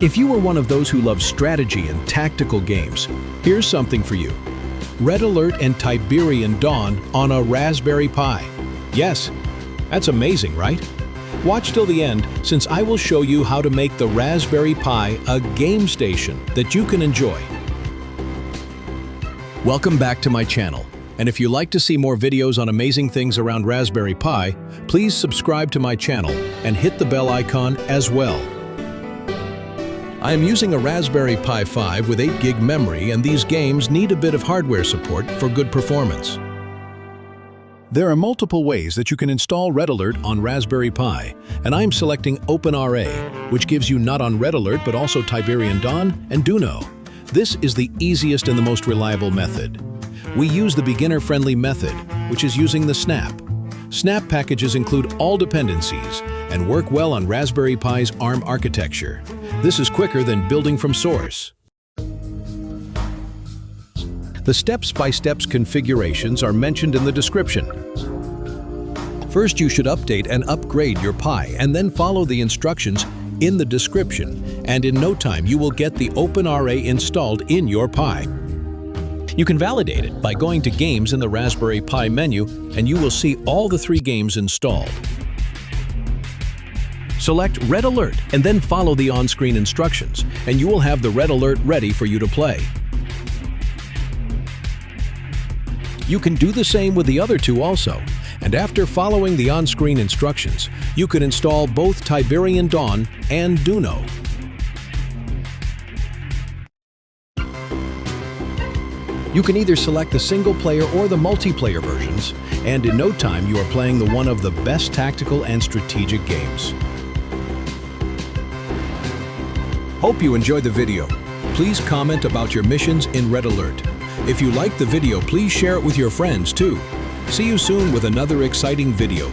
If you are one of those who love strategy and tactical games, here's something for you. Red Alert and Tiberian Dawn on a Raspberry Pi. Yes, that's amazing, right? Watch till the end, since I will show you how to make the Raspberry Pi a game station that you can enjoy. Welcome back to my channel, and if you like to see more videos on amazing things around Raspberry Pi, please subscribe to my channel and hit the bell icon as well. I am using a Raspberry Pi 5 with 8 gig memory, and these games need a bit of hardware support for good performance. There are multiple ways that you can install Red Alert on Raspberry Pi, and I'm selecting OpenRA, which gives you not on Red Alert but also Tiberian Dawn and Duno. This is the easiest and the most reliable method. We use the beginner-friendly method, which is using the snap. Snap packages include all dependencies and work well on Raspberry Pi's ARM architecture. This is quicker than building from source. The step-by-step configurations are mentioned in the description. First, you should update and upgrade your Pi, and then follow the instructions in the description, and in no time you will get the OpenRA installed in your Pi. You can validate it by going to Games in the Raspberry Pi menu, and you will see all the 3 games installed. Select Red Alert and then follow the on-screen instructions, and you will have the Red Alert ready for you to play. You can do the same with the other 2 also, and after following the on-screen instructions, you can install both Tiberian Dawn and Duno. You can either select the single-player or the multiplayer versions, and in no time you are playing one of the best tactical and strategic games. Hope you enjoyed the video. Please comment about your missions in Red Alert. If you liked the video, please share it with your friends too. See you soon with another exciting video.